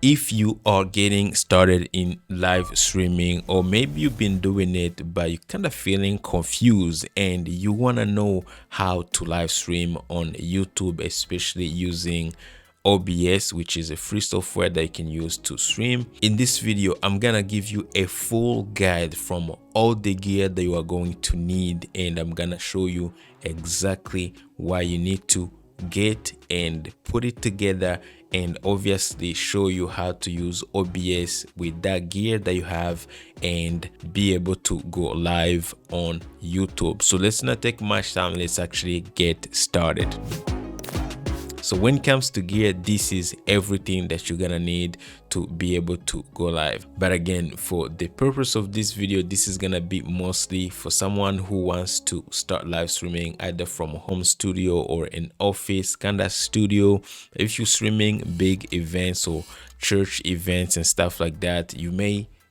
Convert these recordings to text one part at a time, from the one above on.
If you are getting started in live streaming, or maybe you've been doing it but you're kind of feeling confused and you want to know how to live stream on YouTube, especially using OBS, which is a free software that you can use to stream. In this video, I'm gonna give you a full guide from all the gear that you are going to need, and I'm gonna show you exactly why you need to get and put it together, and obviously show you how to use OBS with that gear that you have and be able to go live on YouTube. So let's not take much time, let's actually get started. So when it comes to gear, this is everything that you're gonna need to be able to go live. But again, for the purpose of this video, this is gonna be mostly for someone who wants to start live streaming either from a home studio or an office kind of studio. If you're streaming big events or church events and stuff like that,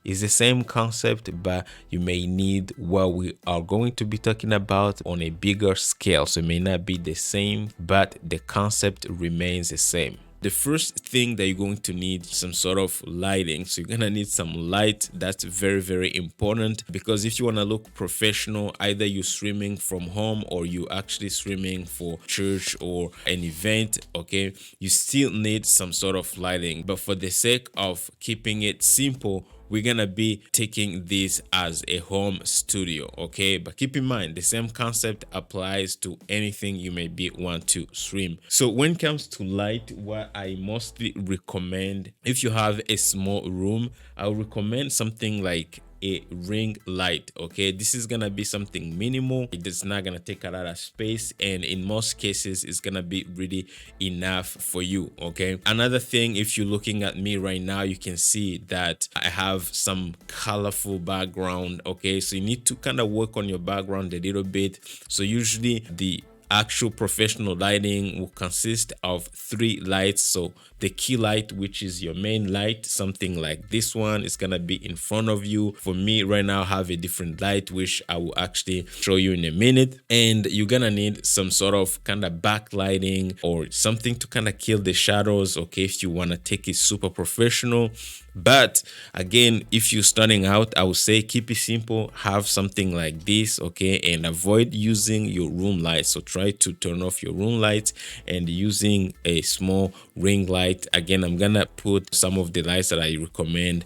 it's the same concept, but you may need what we are going to be talking about on a bigger scale. So it may not be the same, but the concept remains the same. The first thing that you're going to need is some sort of lighting. So you're gonna need some light. That's very, very important, because if you want to look professional, either you're streaming from home or you actually streaming for church or an event, okay, you still need some sort of lighting. But for the sake of keeping it simple, we're gonna be taking this as a home studio, okay? But keep in mind, the same concept applies to anything you may want to stream. So when it comes to light, what I mostly recommend, if you have a small room, I would recommend something like a ring light. Okay, this is gonna be something minimal, it's not gonna take a lot of space, and in most cases it's gonna be really enough for you. Okay, another thing, if you're looking at me right now, you can see that I have some colorful background. Okay, so you need to kind of work on your background a little bit. So usually the actual professional lighting will consist of 3 lights. So the key light, which is your main light, something like this one, is gonna be in front of you. For me right now, I have a different light, which I will actually show you in a minute. And you're gonna need some sort of kind of backlighting or something to kind of kill the shadows, okay, if you want to take it super professional. But again, if you're starting out, I would say keep it simple, have something like this, okay, and avoid using your room lights. So try to turn off your room lights and using a small ring light. Again, I'm gonna put some of the lights that I recommend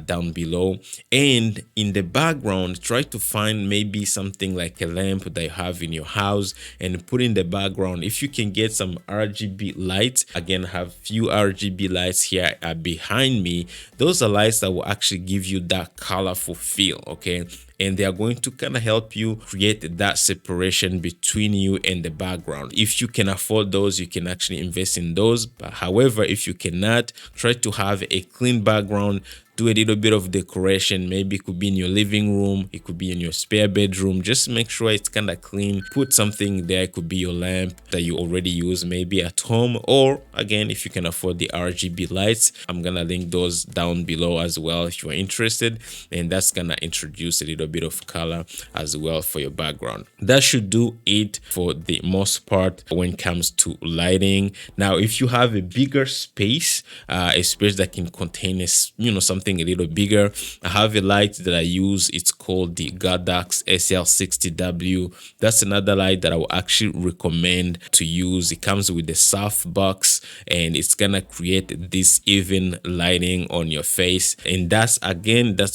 down below. And in the background, try to find maybe something like a lamp that you have in your house and put in the background. If you can get some RGB lights, again, have few RGB lights here behind me. Those are lights that will actually give you that colorful feel, okay? And they are going to kind of help you create that separation between you and the background. If you can afford those, you can actually invest in those. But however, if you cannot, try to have a clean background. Do a little bit of decoration. Maybe it could be in your living room, it could be in your spare bedroom. Just make sure it's kind of clean. Put something there. It could be your lamp that you already use maybe at home, or again, if you can afford the RGB lights, I'm gonna link those down below as well if you're interested, and that's gonna introduce a little bit of color as well for your background. That should do it for the most part when it comes to lighting. Now, if you have a bigger space, a space that can contain something a little bigger, I have a light that I use. It's called the Godox SL60W. That's another light that I will actually recommend to use. It comes with the soft box and it's gonna create this even lighting on your face, and that's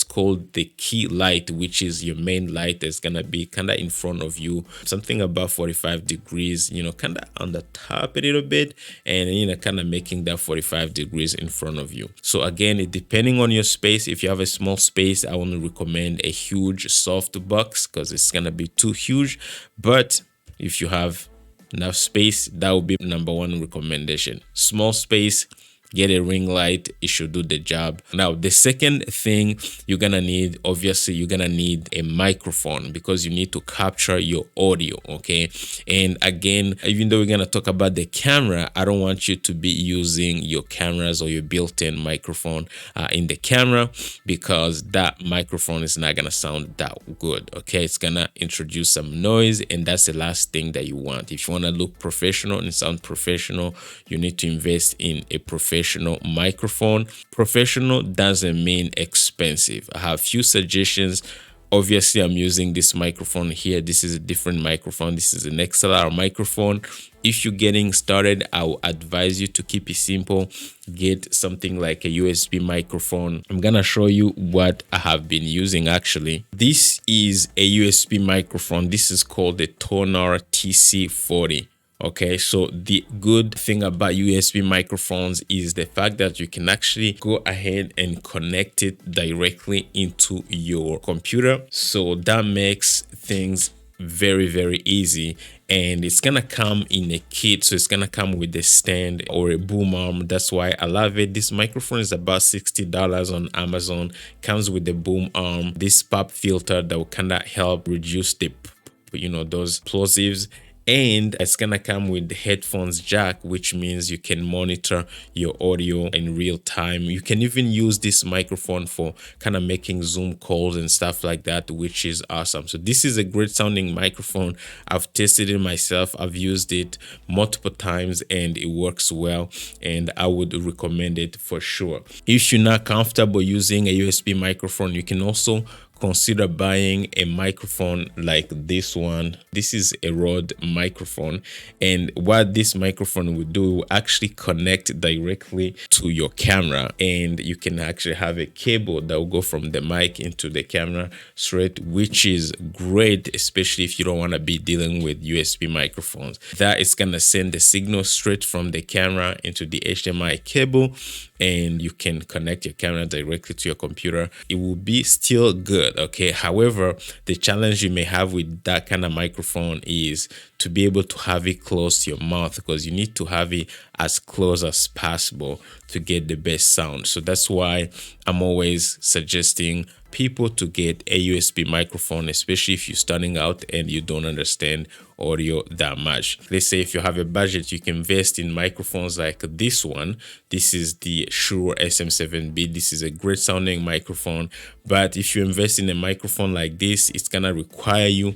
called the key light, which is your main light that's gonna be kind of in front of you, something about 45 degrees, kind of on the top a little bit, and kind of making that 45 degrees in front of you. So again, depending on your space, if you have a small space, I want to recommend a huge soft box because it's gonna be too huge. But if you have enough space, that will be number 1 recommendation. Small space, get a ring light, it should do the job. Now, the second thing you're gonna need, obviously you're gonna need a microphone because you need to capture your audio, okay? And again, even though we're gonna talk about the camera, I don't want you to be using your cameras or your built-in microphone in the camera, because that microphone is not gonna sound that good, okay? It's gonna introduce some noise, and that's the last thing that you want. If you want to look professional and sound professional, you need to invest in a professional professional microphone. Professional doesn't mean expensive. I have few suggestions. Obviously, I'm using this microphone here. This is a different microphone. This is an XLR microphone. If you're getting started, I will advise you to keep it simple. Get something like a USB microphone. I'm gonna show you what I have been using actually. This is a USB microphone. This is called the Tonor TC40. Okay, so the good thing about USB microphones is the fact that you can actually go ahead and connect it directly into your computer. So that makes things very easy, and it's gonna come in a kit. So it's gonna come with a stand or a boom arm. That's why I love it. This microphone is about $60 on Amazon. Comes with the boom arm, this pop filter that will kind of help reduce the those plosives. And it's gonna come with the headphones jack, which means you can monitor your audio in real time. You can even use this microphone for kind of making Zoom calls and stuff like that, which is awesome. So this is a great sounding microphone. I've tested it myself. I've used it multiple times and it works well, and I would recommend it for sure. If you're not comfortable using a USB microphone, you can also consider buying a microphone like this one. This is a Rode microphone, and what this microphone will do will actually connect directly to your camera, and you can actually have a cable that will go from the mic into the camera straight, which is great, especially if you don't want to be dealing with USB microphones. That is going to send the signal straight from the camera into the HDMI cable, and you can connect your camera directly to your computer. It will be still good. Okay, however, the challenge you may have with that kind of microphone is to be able to have it close to your mouth, because you need to have it as close as possible to get the best sound. So that's why I'm always suggesting people to get a USB microphone, especially if you're starting out and you don't understand audio that much. Let's say if you have a budget, you can invest in microphones like this one. This is the Shure SM7B. This is a great sounding microphone, but if you invest in a microphone like this, it's gonna require you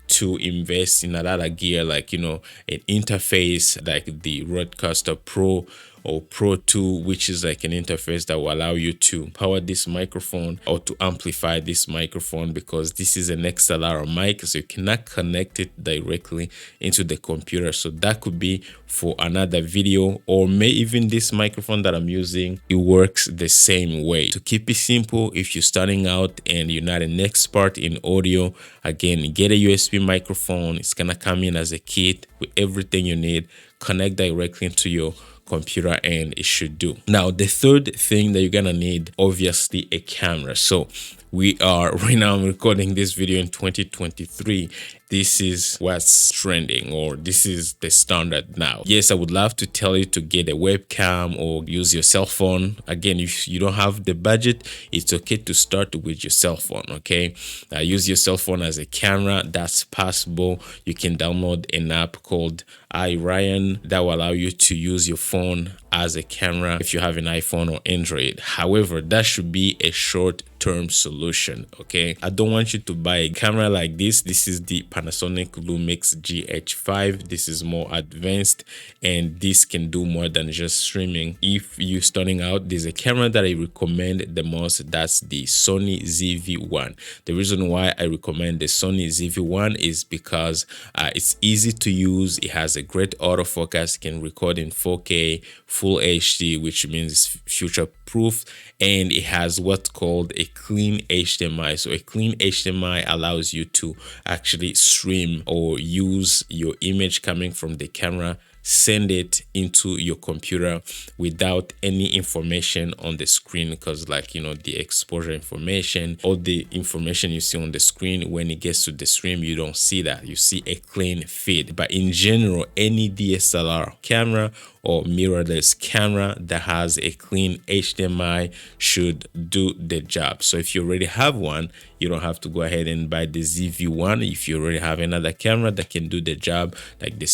to invest in a lot of gear, like an interface like the Rodecaster Pro or Pro 2, which is like an interface that will allow you to power this microphone or to amplify this microphone, because this is an XLR mic, so you cannot connect it directly into the computer. So that could be for another video, or may even this microphone that I'm using, it works the same way. To keep it simple, if you're starting out and you're not an expert in audio, again, get a USB microphone. It's gonna come in as a kit with everything you need. Connect directly into your computer and it should do. Now, the third thing that you're gonna need, obviously, a camera. So we are right now, I'm recording this video in 2023. This is what's trending, or this is the standard now. Yes, I would love to tell you to get a webcam or use your cell phone. Again, if you don't have the budget, it's okay to start with your cell phone. Okay, use your cell phone as a camera. That's possible. You can download an app called iRyan that will allow you to use your phone as a camera if you have an iPhone or Android. However, that should be a short-term solution. Okay, I don't want you to buy a camera like this. This is the Panasonic Lumix GH5. This is more advanced, and this can do more than just streaming. If you're starting out, there's a camera that I recommend the most. That's the Sony ZV-1. The reason why I recommend the Sony ZV-1 is because it's easy to use. It has a great autofocus. It can record in 4K, full HD, which means it's future proof, and it has what's called a clean HDMI. So a clean HDMI allows you to actually stream or use your image coming from the camera, send it into your computer without any information on the screen, because the exposure information or the information you see on the screen, when it gets to the stream, you don't see that. You see a clean feed. But in general, any DSLR camera or mirrorless camera that has a clean HDMI should do the job. So if you already have one, you don't have to go ahead and buy the ZV-1. If you already have another camera that can do the job, like the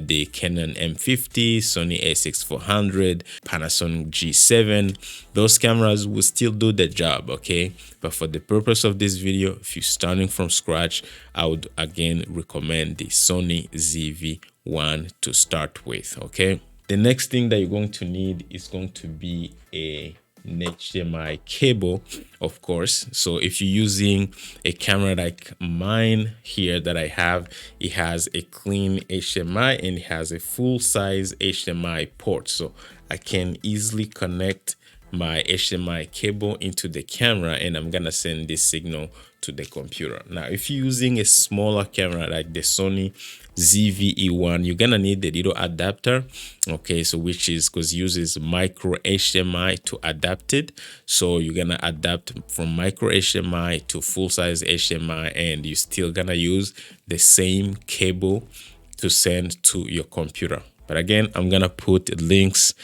the Canon M50, Sony a6400, Panasonic G7, those cameras will still do the job. Okay, but for the purpose of this video, if you're starting from scratch, I would again recommend the Sony ZV-1 to start with. Okay. The next thing that you're going to need is going to be an HDMI cable, of course. So if you're using a camera like mine here that I have, it has a clean HDMI and it has a full size HDMI port. So I can easily connect my HDMI cable into the camera and I'm gonna send this signal to the computer. Now, if you're using a smaller camera like the Sony ZV-E1, you're gonna need the little adapter, okay, so which is because uses micro HDMI to adapt it. So you're gonna adapt from micro HDMI to full-size HDMI, and you're still gonna use the same cable to send to your computer. But again, I'm gonna put links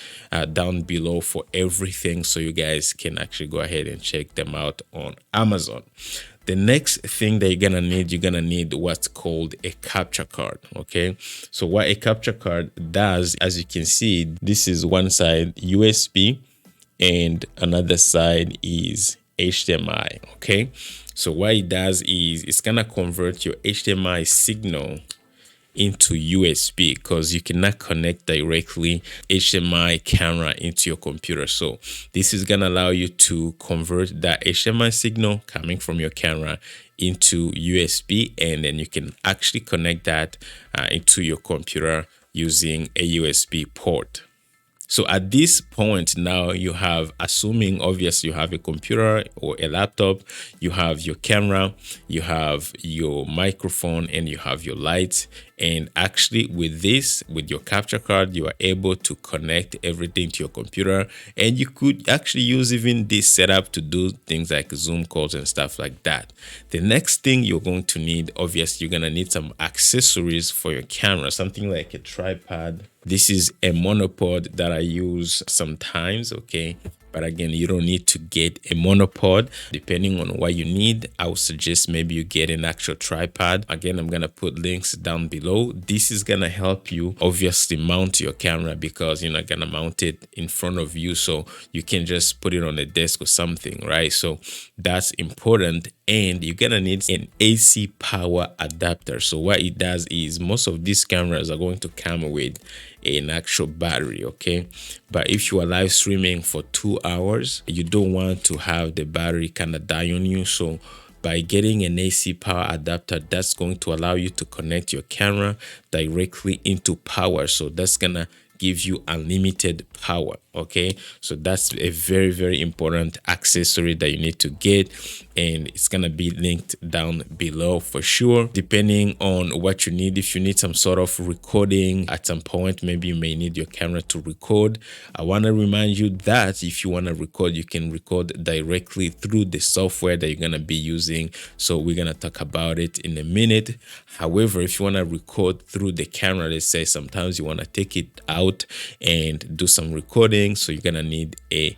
down below for everything so you guys can actually go ahead and check them out on Amazon. The next thing that you're gonna need what's called a capture card. Okay, so what a capture card does, as you can see, this is one side USB and another side is HDMI. Okay, so what it does is it's gonna convert your HDMI signal into USB, because you cannot connect directly HDMI camera into your computer. So this is gonna allow you to convert that HDMI signal coming from your camera into USB, and then you can actually connect that into your computer using a USB port. So at this point now you have, assuming obviously you have a computer or a laptop, you have your camera, you have your microphone, and you have your lights. And actually with this, with your capture card, you are able to connect everything to your computer. And you could actually use even this setup to do things like Zoom calls and stuff like that. The next thing you're going to need, obviously you're gonna need some accessories for your camera, something like a tripod. This is a monopod that I use sometimes, okay? But again, you don't need to get a monopod. Depending on what you need, I would suggest maybe you get an actual tripod. Again, I'm gonna put links down below. This is gonna help you obviously mount your camera, because you're not gonna mount it in front of you, so you can just put it on a desk or something, right? So that's important. And you're gonna need an AC power adapter. So what it does is, most of these cameras are going to come with an actual battery, okay? But if you are live streaming for 2 hours, you don't want to have the battery kind of die on you. So by getting an AC power adapter, that's going to allow you to connect your camera directly into power. So that's gonna give you unlimited power, okay? So that's a very, very important accessory that you need to get, and it's gonna be linked down below for sure, depending on what you need. If you need some sort of recording at some point, maybe you may need your camera to record. I want to remind you that if you want to record, you can record directly through the software that you're gonna be using. So we're gonna talk about it in a minute. However, if you want to record through the camera, let's say sometimes you want to take it out and do some recording, so you're gonna need a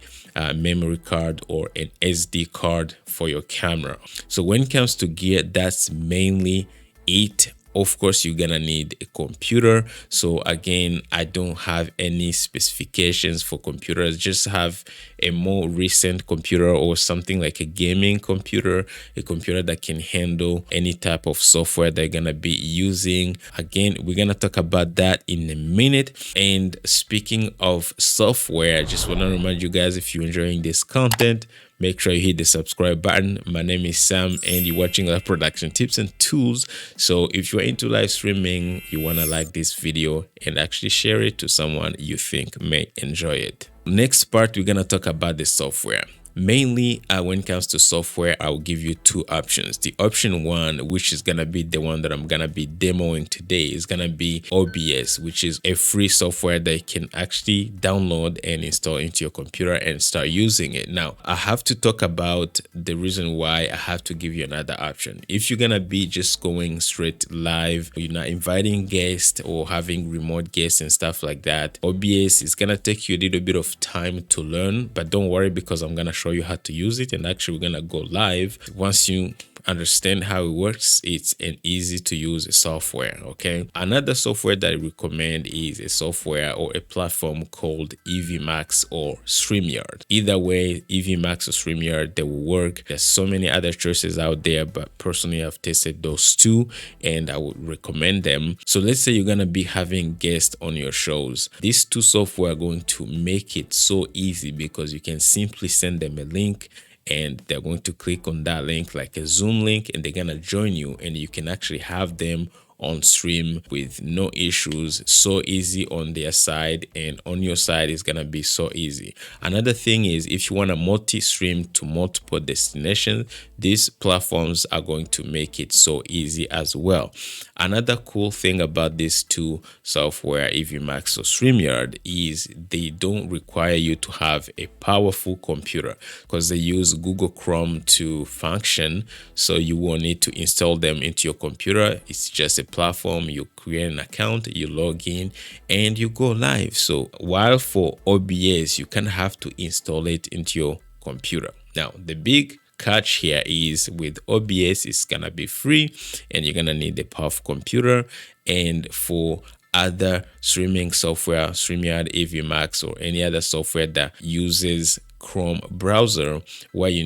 memory card or an SD card for your camera. So when it comes to gear, that's mainly it. Of course, you're gonna need a computer. So again, I don't have any specifications for computers. Just have a more recent computer or something like a gaming computer, a computer that can handle any type of software they're gonna be using. Again, we're gonna talk about that in a minute. And speaking of software, I just want to remind you guys, if you're enjoying this content, make sure you hit the subscribe button. My name is Sam and you're watching live production tips and tools. So if you're into live streaming, you want to like this video and actually share it to someone you think may enjoy it. Next part, we're going to talk about the software. Mainly when it comes to software, I'll give you two options. The option one, which is gonna be the one that I'm gonna be demoing today, is gonna be OBS, which is a free software that you can actually download and install into your computer and start using it. Now, I have to talk about the reason why I have to give you another option. If you're gonna be just going straight live, you're not inviting guests or having remote guests and stuff like that, OBS is gonna take you a little bit of time to learn, but don't worry, because I'm gonna show you how to use it, and actually we're gonna go live. Once you understand how it works, it's an easy to use software. Okay, another software that I recommend is a software or a platform called EVMax or StreamYard. Either way, EVMax or StreamYard, they will work. There's so many other choices out there, but personally I've tested those two and I would recommend them. So let's say you're gonna be having guests on your shows. These two software are going to make it so easy because you can simply send them a link and they're going to click on that link like a Zoom link, and they're gonna join you, and you can actually have them on stream with no issues. So easy on their side, and on your side is gonna be so easy. Another thing is, if you want to multi-stream to multiple destinations, these platforms are going to make it so easy as well. Another cool thing about these two software, EVMax or StreamYard, is they don't require you to have a powerful computer because they use Google Chrome to function, so you won't need to install them into your computer. It's just a platform. You create an account, you log in, and you go live. So while for OBS you kind of have to install it into your computer. Now the big catch here is with OBS, it's gonna be free and you're gonna need a powerful computer. And for other streaming software, StreamYard, EVMax, or any other software that uses Chrome browser, what you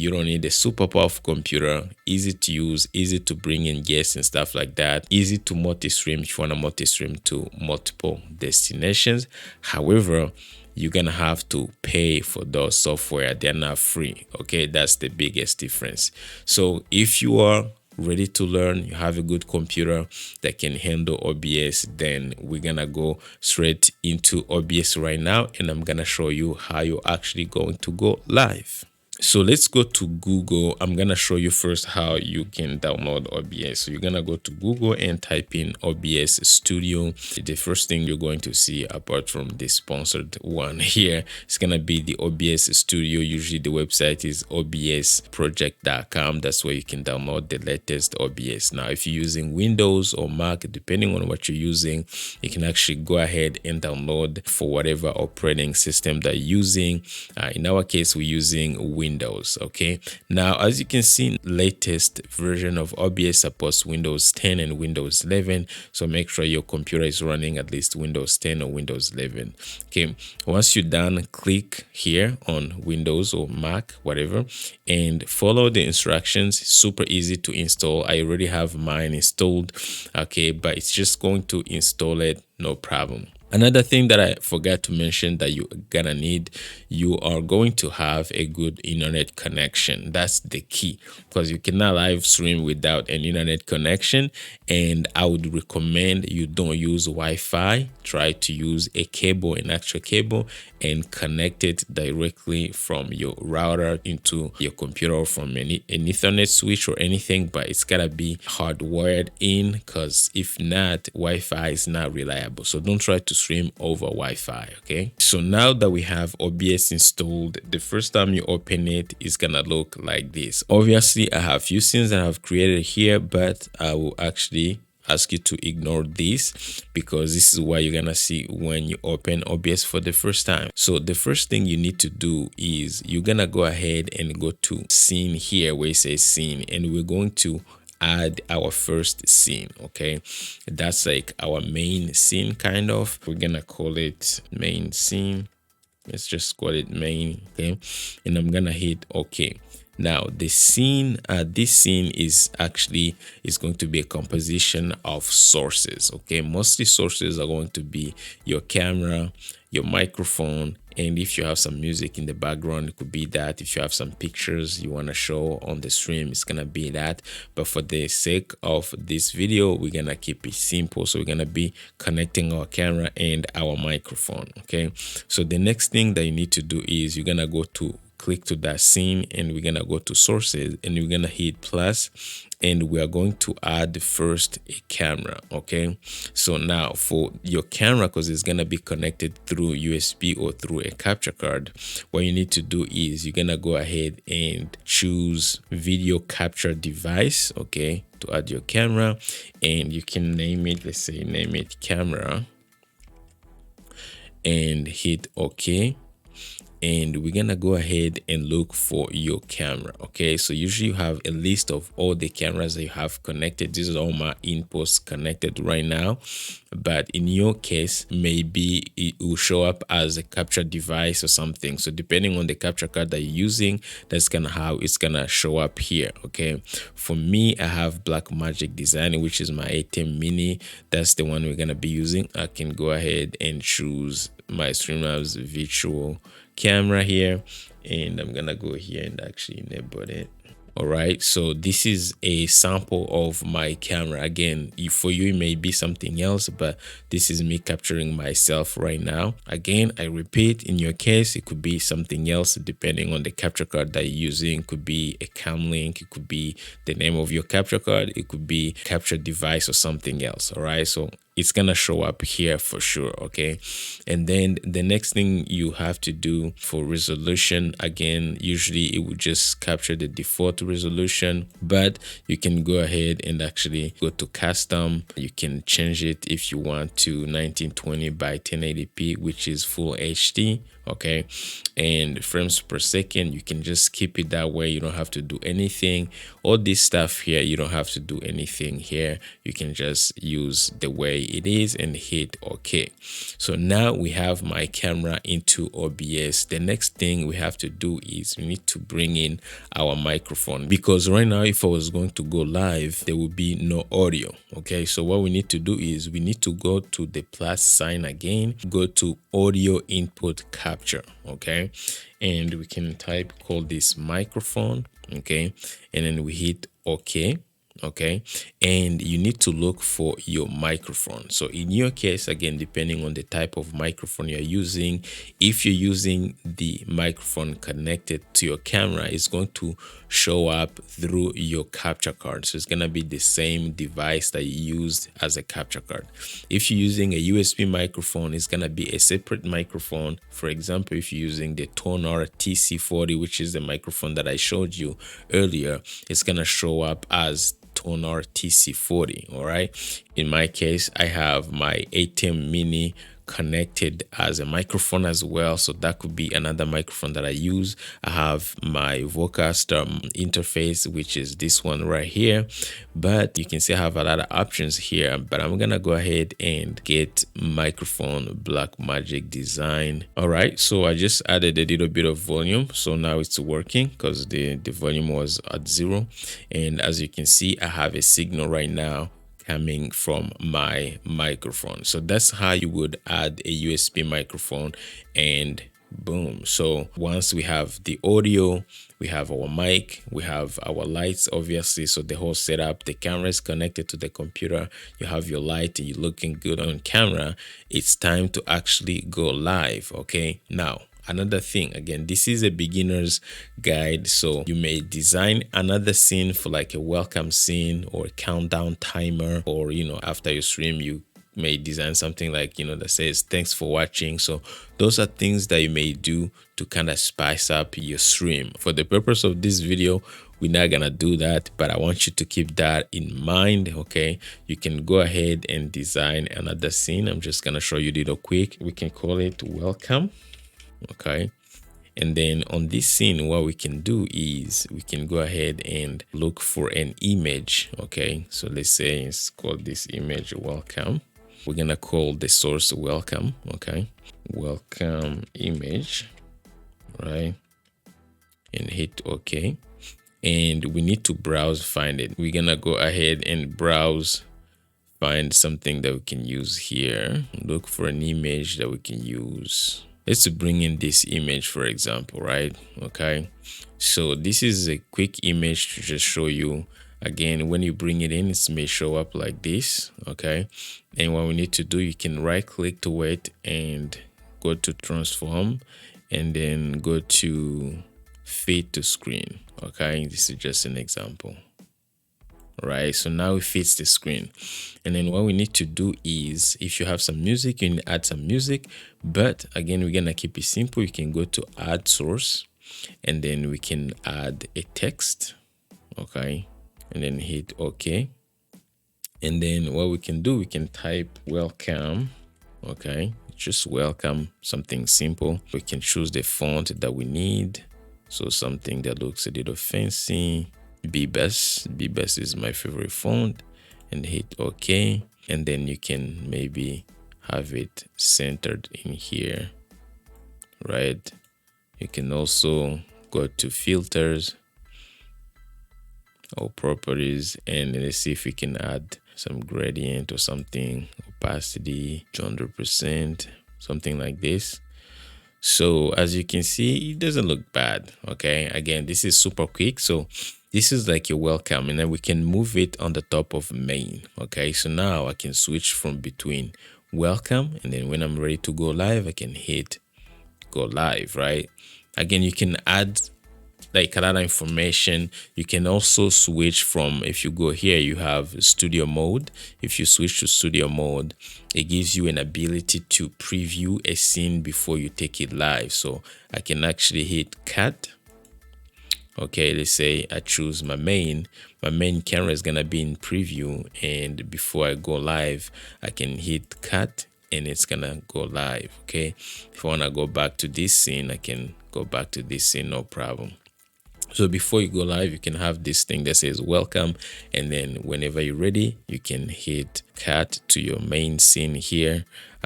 don't need a super powerful computer, easy to use, easy to bring in guests and stuff like that, easy to multi-stream if you want to multi-stream to multiple destinations. However, you're gonna have to pay for those software. They're not free. Okay, that's the biggest difference. So if you are ready to learn, you have a good computer that can handle OBS, then we're gonna go straight into OBS right now, and I'm gonna show you how you're actually going to go live. So let's go to Google. I'm gonna show you first how you can download OBS. So you're gonna go to Google and type in OBS Studio. The first thing you're going to see, apart from the sponsored one here, it's gonna be the OBS Studio. Usually the website is obsproject.com. That's where you can download the latest OBS. Now if you're using Windows or Mac, depending on what you're using, you can actually go ahead and download for whatever operating system that you're using. In our case, we're using Windows. Okay, now as you can see, latest version of OBS supports Windows 10 and Windows 11, so make sure your computer is running at least Windows 10 or Windows 11. Okay, once you're done, click here on Windows or Mac, whatever, and follow the instructions. Super easy to install. I already have mine installed. Okay, but it's just going to install it, no problem. Another thing that I forgot to mention that you're gonna need, you are going to have a good internet connection. That's the key, because you cannot live stream without an internet connection. And I would recommend you don't use Wi-Fi. Try to use a cable, an actual cable, and connect it directly from your router into your computer, or from an Ethernet switch or anything, but it's gotta be hardwired in, because if not, Wi-Fi is not reliable. So don't try to stream over Wi-Fi. Okay, so now that we have OBS installed, the first time you open it, it's gonna look like this. Obviously I have few scenes that I've created here, but I will actually ask you to ignore this, because this is what you're gonna see when you open OBS for the first time. So the first thing you need to do is you're gonna go ahead and go to scene here where it says scene, and we're going to add our first scene. Okay, that's like our main scene, kind of. We're gonna call it main scene. Let's just call it main. Okay, and I'm gonna hit OK. Now the scene, this scene is going to be a composition of sources. Okay, mostly sources are going to be your camera, your microphone, and if you have some music in the background, it could be that. If you have some pictures you want to show on the stream, it's gonna be that. But for the sake of this video, we're gonna keep it simple. So we're gonna be connecting our camera and our microphone. Okay, so the next thing that you need to do is you're gonna go to click to that scene, and we're gonna go to sources, and we're gonna hit plus, and we are going to add first a camera. Okay, so now for your camera, because it's gonna be connected through USB or through a capture card, what you need to do is you're gonna go ahead and choose video capture device. Okay, to add your camera, and you can name it, let's say name it camera, and hit OK. and we're gonna go ahead and look for your camera. Okay, so usually you have a list of all the cameras that you have connected. This is all my inputs connected right now, but in your case maybe it will show up as a capture device or something. So depending on the capture card that you're using, that's kind of how it's gonna show up here. Okay, for me, I have Blackmagic Design, which is my A10 mini. That's the one we're gonna be using. I can go ahead and choose my Streamlabs virtual camera here, and I'm gonna go here and actually enable it. All right, so this is a sample of my camera. Again, for you it may be something else, but this is me capturing myself right now. Again, I repeat, in your case it could be something else depending on the capture card that you're using. It could be a cam link, it could be the name of your capture card, it could be capture device or something else. All right, so it's gonna show up here for sure. Okay, and then the next thing you have to do for resolution, again, usually it would just capture the default resolution, but you can go ahead and actually go to custom. You can change it if you want to 1920 by 1080p, which is full HD. Okay, and frames per second, you can just keep it that way. You don't have to do anything. All this stuff here, you don't have to do anything here. You can just use the way it is and hit OK. So now we have my camera into OBS. The next thing we have to do is we need to bring in our microphone, because right now if I was going to go live, there will be no audio. Okay, so what we need to do is we need to go to the plus sign again, go to audio input capture. Okay, and we can call this microphone. Okay, and then we hit OK. Okay, and you need to look for your microphone. So in your case, again, depending on the type of microphone you're using, if you're using the microphone connected to your camera, it's going to show up through your capture card. So it's going to be the same device that you used as a capture card. If you're using a USB microphone, it's going to be a separate microphone. For example, if you're using the Tonor TC40, which is the microphone that I showed you earlier, it's going to show up as Tonor TC40. All right, in my case, I have my A10 mini connected as a microphone as well, so that could be another microphone that I use. I have my Vocaster interface, which is this one right here, but you can see I have a lot of options here, but I'm gonna go ahead and get microphone Blackmagic Design. All right, so I just added a little bit of volume, so now it's working because the volume was at 0, and as you can see, I have a signal right now coming from my microphone. So that's how you would add a USB microphone, and boom. So once we have the audio, we have our mic, we have our lights, obviously, so the whole setup, the camera is connected to the computer, you have your light and you're looking good on camera, it's time to actually go live. Okay, now another thing, again, this is a beginner's guide, so you may design another scene for like a welcome scene or a countdown timer, or after your stream you may design something like that says thanks for watching. So those are things that you may do to kind of spice up your stream. For the purpose of this video, we're not gonna do that, but I want you to keep that in mind. Okay, you can go ahead and design another scene. I'm just gonna show you a little quick. We can call it welcome. Okay, and then on this scene, what we can do is we can go ahead and look for an image. Okay, so let's say it's called this image welcome. We're gonna call the source welcome. Okay, welcome image, right, and hit OK. And we need to browse, find it. We're gonna go ahead and browse, find something that we can use here, look for an image that we can use. Let's bring in this image, for example, right? Okay, so this is a quick image to just show you. Again, when you bring it in, it may show up like this. Okay, and what we need to do, you can right click to it and go to transform, and then go to fit to screen. Okay, this is just an example. Right, so now it fits the screen, and then what we need to do is, if you have some music, you can add some music, but again, we're gonna keep it simple. You can go to add source, and then we can add a text. Okay, and then hit OK, and then what we can do, we can type welcome. Okay, just welcome, something simple. We can choose the font that we need. So something that looks a little fancy. Bebas is my favorite font, and hit OK. And then you can maybe have it centered in here, right? You can also go to filters or properties, and let's see if we can add some gradient or something, opacity 200%, something like this. So as you can see, it doesn't look bad. Okay, again, this is super quick. So this is like your welcome, and then we can move it on the top of main. Okay, so now I can switch from between welcome, and then when I'm ready to go live, I can hit go live, right? Again, you can add like a lot of information. You can also switch from, if you go here, you have studio mode. If you switch to studio mode, it gives you an ability to preview a scene before you take it live. So I can actually hit cut. Okay, let's say I choose my main camera is gonna be in preview, and before I go live, I can hit cut and it's gonna go live. Okay, if I want to go back to this scene, I can go back to this scene, no problem. So before you go live, you can have this thing that says welcome, and then whenever you're ready, you can hit cut to your main scene here,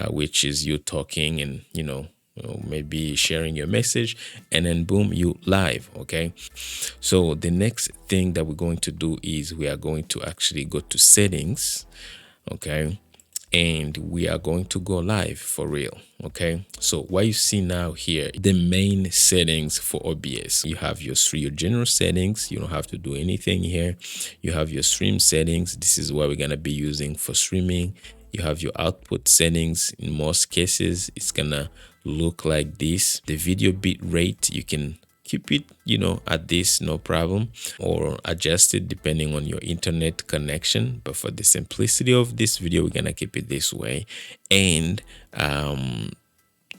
which is you talking and maybe sharing your message, and then boom, you live. Okay, so the next thing that we're going to do is we are going to actually go to settings. Okay, and we are going to go live for real. Okay, so what you see now here, the main settings for OBS, you have your general settings. You don't have to do anything here. You have your stream settings. This is what we're gonna be using for streaming. You have your output settings. In most cases, it's gonna look like this. The video bit rate, you can keep it at this, no problem, or adjust it depending on your internet connection, but for the simplicity of this video, we're gonna keep it this way. And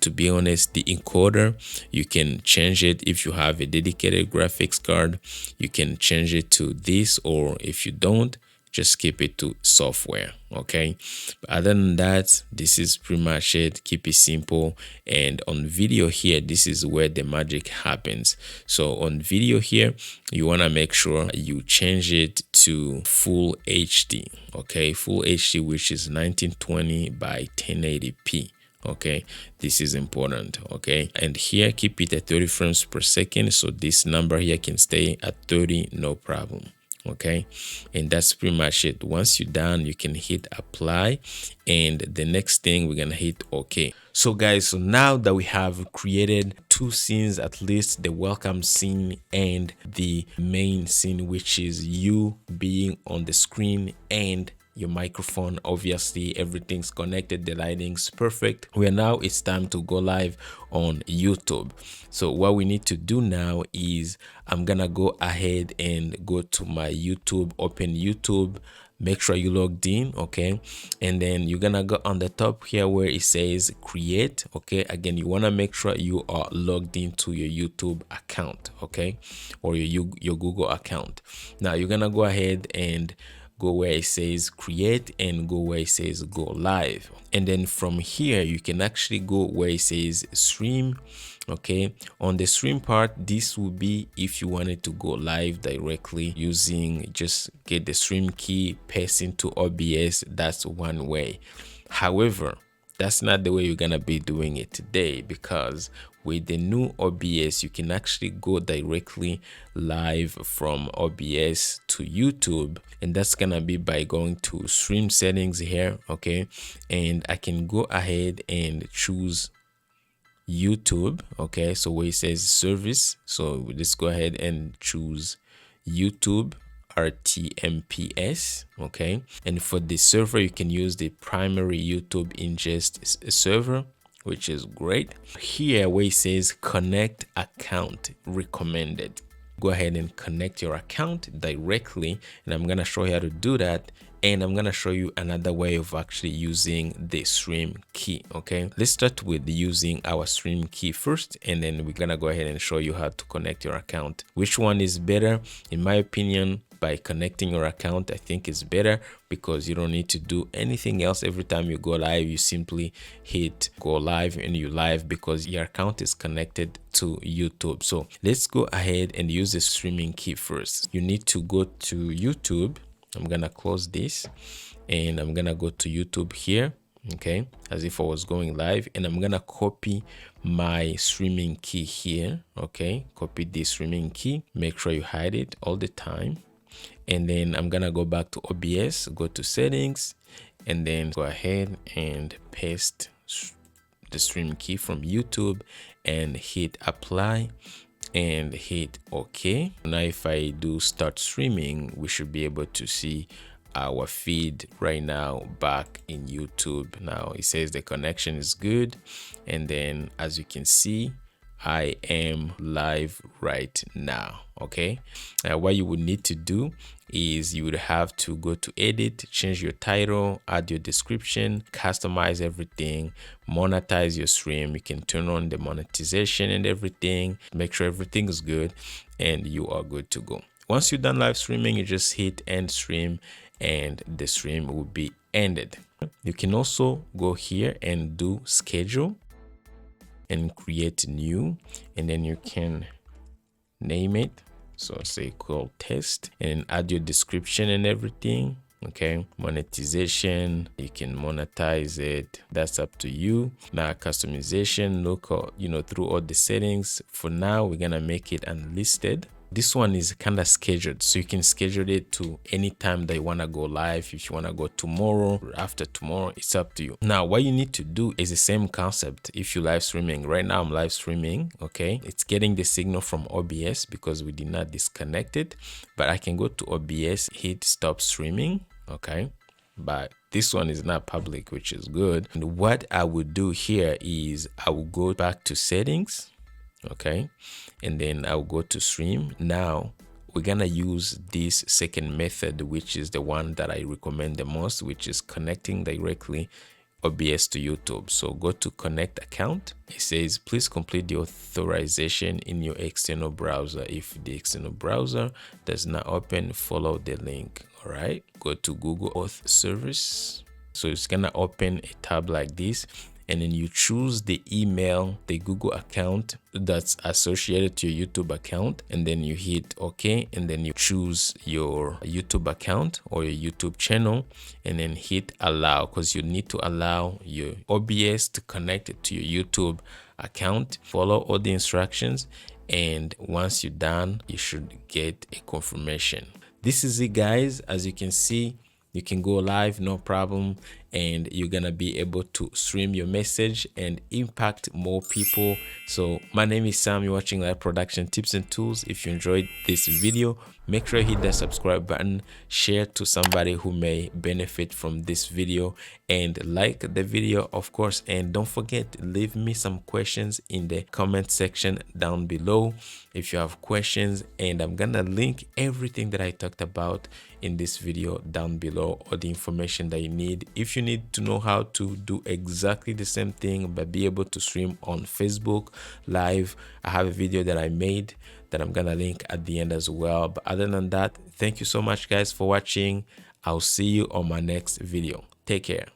to be honest, the encoder, you can change it. If you have a dedicated graphics card, you can change it to this, or if you don't, just keep it to software. Okay, but other than that, this is pretty much it. Keep it simple. And on video here, this is where the magic happens. So on video here, you want to make sure you change it to full HD. Okay, full HD, which is 1920 by 1080p. Okay, this is important. Okay, and here keep it at 30 frames per second, so this number here can stay at 30, no problem. Okay, and that's pretty much it. Once you're done, you can hit apply, and the next thing we're gonna hit OK. So guys, so now that we have created two scenes, at least the welcome scene and the main scene, which is you being on the screen and your microphone, obviously everything's connected, the lighting's perfect. It's time to go live on YouTube. So what we need to do now is I'm gonna go ahead and go to my YouTube, open YouTube, make sure you logged in. Okay, and then you're gonna go on the top here where it says create. Okay, again, you want to make sure you are logged into your YouTube account, okay, or your Google account. Now you're gonna go ahead and go where it says create and go where it says go live, and then from here you can actually go where it says stream. Okay, on the stream part, this will be if you wanted to go live directly using, just get the stream key, paste into OBS. That's one way. However, that's not the way you're gonna be doing it today, because with the new OBS, you can actually go directly live from OBS to YouTube, and that's gonna be by going to stream settings here. Okay, and I can go ahead and choose YouTube. Okay, so where it says service, so let's go ahead and choose YouTube RTMPS. Okay, and for the server, you can use the primary YouTube ingest server, which is great. Here where it says connect account recommended, go ahead and connect your account directly, and I'm gonna show you how to do that, and I'm gonna show you another way of actually using the stream key. Okay, let's start with using our stream key first, and then we're gonna go ahead and show you how to connect your account. Which one is better? In my opinion, by connecting your account, I think is better because you don't need to do anything else. Every time you go live, you simply hit go live and you live because your account is connected to YouTube. So let's go ahead and use the streaming key first. You need to go to YouTube. I'm gonna close this and I'm gonna go to YouTube here, okay, as if I was going live, and I'm gonna copy my streaming key here. Okay, copy this streaming key, make sure you hide it all the time, and then I'm gonna go back to OBS, go to settings, and then go ahead and paste the stream key from YouTube and hit apply and hit OK. Now if I do start streaming, we should be able to see our feed right now back in YouTube. Now it says the connection is good, and then as you can see, I am live right now. Okay, what you would need to do is you would have to go to edit, change your title, add your description, customize everything, monetize your stream. You can turn on the monetization and everything, make sure everything is good, and you are good to go. Once you're done live streaming, you just hit end stream and the stream will be ended. You can also go here and do schedule and create new, and then you can name it, so say call test, and add your description and everything. Okay, monetization, you can monetize it, that's up to you. Now customization, look, through all the settings. For now, we're gonna make it unlisted. This one is kind of scheduled, so you can schedule it to any time that you want to go live. If you want to go tomorrow or after tomorrow, it's up to you. Now what you need to do is the same concept. If you live streaming right now, I'm live streaming. Okay, it's getting the signal from OBS because we did not disconnect it, but I can go to OBS, hit stop streaming. Okay, but this one is not public, which is good. And what I would do here is I will go back to settings. Okay, and then I'll go to stream. Now we're gonna use this second method, which is the one that I recommend the most, which is connecting directly OBS to YouTube. So go to connect account. It says please complete the authorization in your external browser. If the external browser does not open, follow the link. All right, go to Google Auth Service. So it's gonna open a tab like this, and then you choose the email, the Google account that's associated to your YouTube account, and then you hit OK, and then you choose your YouTube account or your YouTube channel, and then hit allow, because you need to allow your OBS to connect it to your YouTube account. Follow all the instructions, and once you're done, you should get a confirmation. This is it, guys. As you can see, you can go live, no problem, and you're gonna be able to stream your message and impact more people. So my name is Sam, you're watching Live Production Tips and Tools. If you enjoyed this video, make sure you hit that subscribe button, share to somebody who may benefit from this video, and like the video, of course. And don't forget, leave me some questions in the comment section down below if you have questions, and I'm gonna link everything that I talked about in this video down below, or the information that you need. If you need to know how to do exactly the same thing but be able to stream on Facebook live, I have a video that I made that I'm gonna link at the end as well. But other than that, thank you so much, guys, for watching. I'll see you on my next video. Take care.